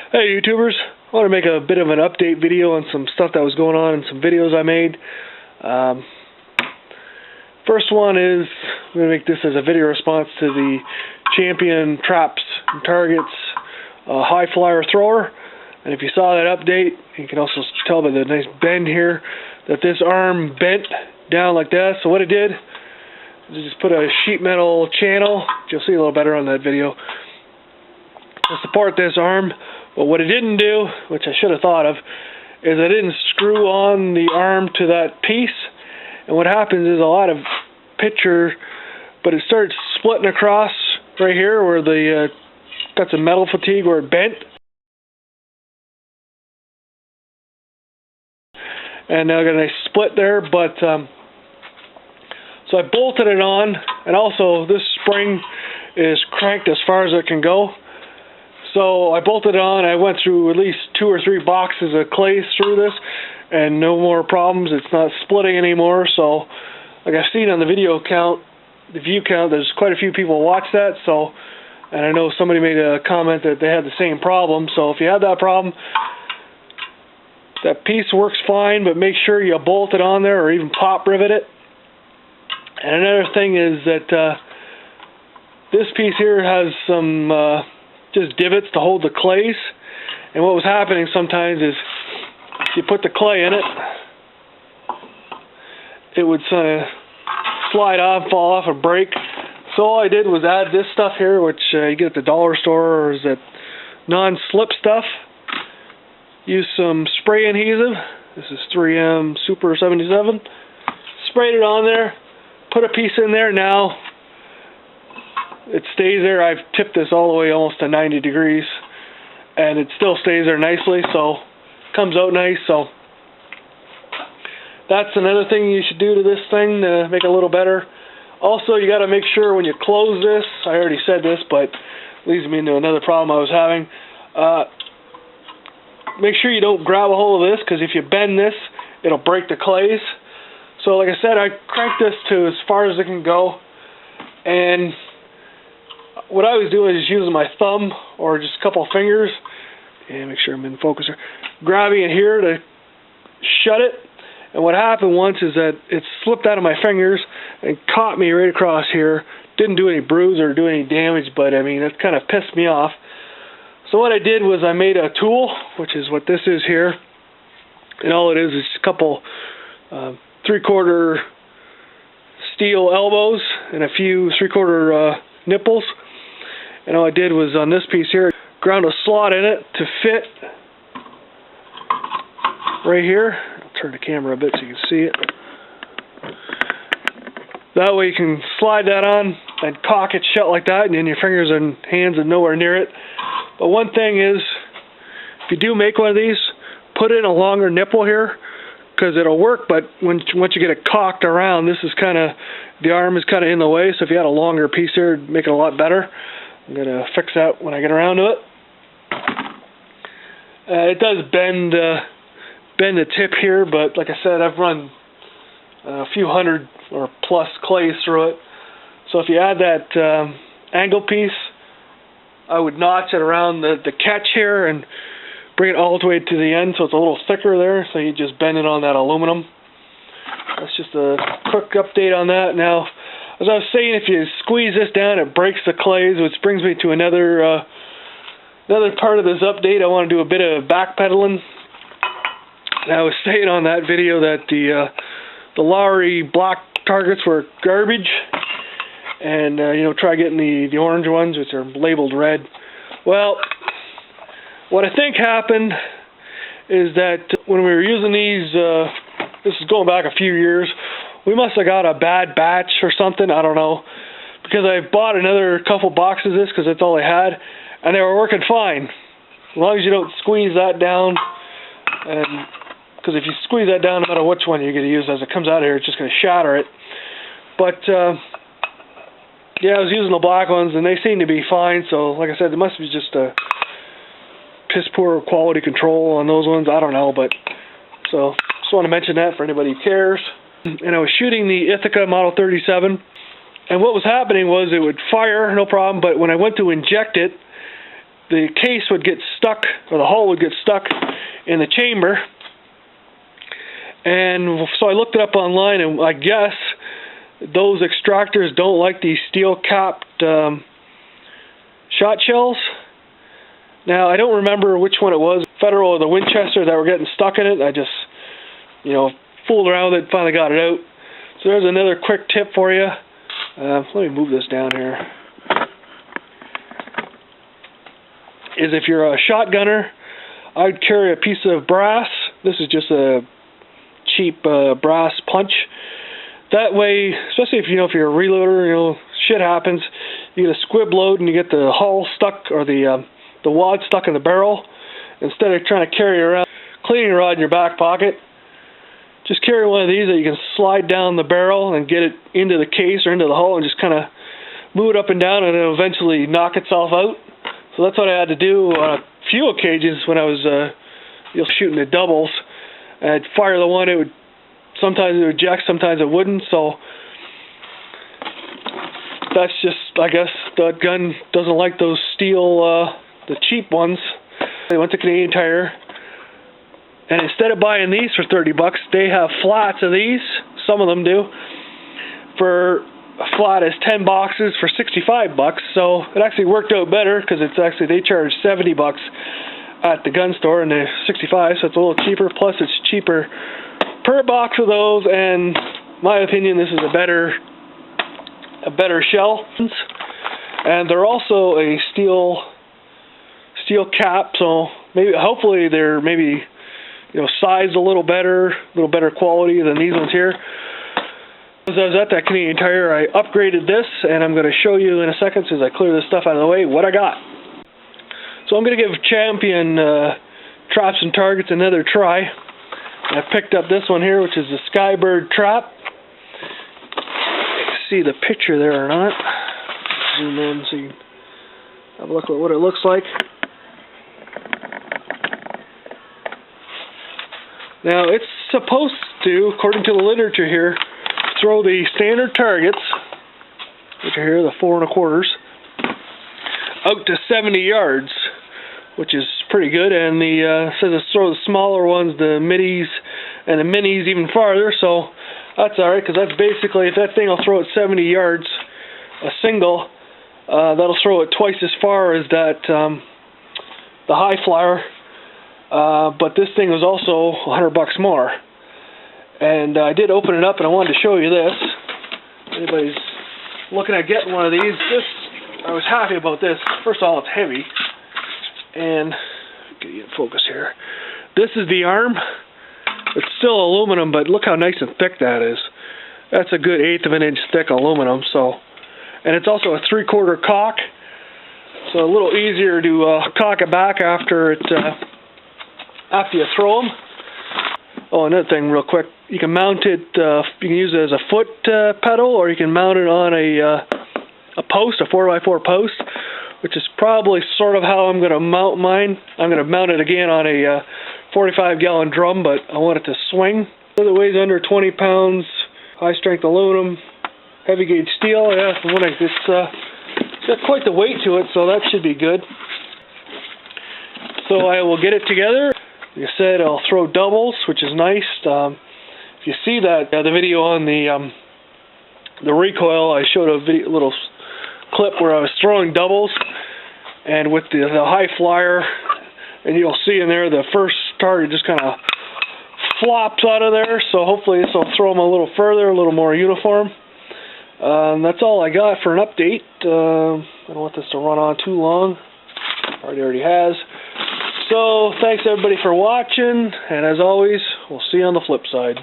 Hey YouTubers, I want to make a bit of an update video on some stuff that was going on in some videos I made. First one is, I'm going to make this as a video response to the Champion Traps and Targets high flyer thrower. And if you saw that update, you can also tell by the nice bend here that this arm bent down like that. So what it did is just put a sheet metal channel, which you'll see a little better on that video, to support this arm. But what it didn't do, which I should have thought of, is I didn't screw on the arm to that piece. And what happens is a lot of picture, but it starts splitting across right here where the got some metal fatigue where it bent. And now I got a nice split there, but so I bolted it on, and also this spring is cranked as far as it can go. So I bolted it on. I went through at least 2 or 3 boxes of clay through this, and no more problems. It's not splitting anymore. So, like I've seen on the video count, the view count, there's quite a few people watch that. So, and I know somebody made a comment that they had the same problem. So if you have that problem, that piece works fine, but make sure you bolt it on there or even pop rivet it. And another thing is that this piece here has some just divots to hold the clays. And what was happening sometimes is you put the clay in it, it would slide off, fall off, and break. So all I did was add this stuff here, which you get at the dollar store, or is that non-slip stuff. Use some spray adhesive. This is 3M Super 77. Sprayed it on there. Put a piece in there. Now it stays there. I've tipped this all the way almost to 90 degrees, and it still stays there nicely. So comes out nice. So that's another thing you should do to this thing to make it a little better. Also, you got to make sure when you close this, I already said this, but leads me into another problem I was having. Make sure you don't grab a hold of this, because if you bend this, it'll break the clays. So like I said, I cranked this to as far as it can go, and what I was doing is using my thumb or just a couple of fingers, and make sure I'm in focus here, grabbing it here to shut it. And what happened once is that it slipped out of my fingers and caught me right across here. Didn't do any bruise or do any damage, but I mean, that kind of pissed me off. So what I did was I made a tool, which is what this is here, and all it is a couple 3/4 steel elbows and a few 3/4 nipples. And all I did was on this piece here, ground a slot in it to fit right here. I'll turn the camera a bit so you can see it. That way you can slide that on and cock it shut like that, and then your fingers and hands are nowhere near it. But one thing is, if you do make one of these, put in a longer nipple here, because it'll work, but once you get it cocked around, this is kind of, the arm is kind of in the way, so if you had a longer piece here, it'd make it a lot better. I'm going to fix that when I get around to it. It does bend the tip here, but like I said, I've run a few hundred or plus clays through it. So if you add that angle piece, I would notch it around the catch here and bring it all the way to the end so it's a little thicker there, so you just bend it on that aluminum. That's just a quick update on that. Now, as I was saying, if you squeeze this down, it breaks the clays, which brings me to another part of this update. I want to do a bit of backpedaling. I was saying on that video that the Lowry black targets were garbage, and try getting the orange ones, which are labeled red. Well, what I think happened is that when we were using these, this is going back a few years, we must have got a bad batch or something, I don't know, because I bought another couple boxes of this because that's all I had, and they were working fine, as long as you don't squeeze that down. And because if you squeeze that down, no matter which one you're going to use, as it comes out of here, it's just going to shatter it. But yeah, I was using the black ones, and they seem to be fine. So, like I said, it must be just a piss poor quality control on those ones. I don't know, but so just want to mention that for anybody who cares. And I was shooting the Ithaca Model 37, and what was happening was it would fire, no problem, but when I went to inject it, the case would get stuck, or the hull would get stuck in the chamber. And so I looked it up online, and I guess those extractors don't like these steel-capped shot shells. Now, I don't remember which one it was, Federal or the Winchester, that were getting stuck in it. I just, fooled around with it and finally got it out. So there's another quick tip for you. Let me move this down here. Is if you're a shotgunner, I'd carry a piece of brass. This is just a cheap brass punch. That way, especially if you're a reloader, shit happens. You get a squib load and you get the hull stuck, or the wad stuck in the barrel. Instead of trying to carry around cleaning rod in your back pocket, just carry one of these that you can slide down the barrel and get it into the case or into the hull, and just kind of move it up and down, and it'll eventually knock itself out. So that's what I had to do on a few occasions when I was shooting the doubles. I'd fire the one, sometimes it would eject, sometimes it wouldn't. So that's just, I guess, the gun doesn't like those steel, the cheap ones. I went to Canadian Tire, and instead of buying these for $30, they have flats of these. Some of them do. For a flat is 10 boxes for $65. So it actually worked out better, because they charge $70 at the gun store, and they're $65, so it's a little cheaper. Plus, it's cheaper per box of those, and in my opinion, this is a better shell. And they're also a steel cap, so hopefully they're sized a little better quality than these ones here. As I was at that Canadian Tire, I upgraded this, and I'm going to show you in a second, as I clear this stuff out of the way, what I got. So I'm going to give Champion Traps and Targets another try. I picked up this one here, which is the Skybird Trap. You can see the picture there or not. Zoom in so you can have a look at what it looks like. Now, it's supposed to, according to the literature here, throw the standard targets, which are here, the 4 1/4, out to 70 yards, which is pretty good. And says to throw the smaller ones, the middies and the minis, even farther. So that's all right, because that's basically, if that thing will throw it 70 yards, a single, that'll throw it twice as far as that the high flyer. But this thing was also $100 more. And I did open it up, and I wanted to show you this. If anybody's looking at getting one of these, I was happy about this. First of all, it's heavy. And, get you in focus here. This is the arm. It's still aluminum, but look how nice and thick that is. That's a good 1/8 of an inch thick aluminum. And it's also a 3/4 cock. So a little easier to cock it back after you throw them. Oh, another thing real quick. You can mount it, you can use it as a foot pedal, or you can mount it on a post, a 4x4 post, which is probably sort of how I'm going to mount mine. I'm going to mount it again on a 45-gallon drum, but I want it to swing. It weighs under 20 pounds, high-strength aluminum, heavy-gauge steel. Yeah, it's got quite the weight to it, so that should be good. So I will get it together. Like I said, I'll throw doubles, which is nice. If you see that the video on the recoil, I showed a little clip where I was throwing doubles, and with the high flyer, and you'll see in there the first target just kind of flops out of there. So hopefully this will throw them a little further, a little more uniform. That's all I got for an update. I don't want this to run on too long. Already has. So, thanks everybody for watching, and as always, we'll see you on the flip side.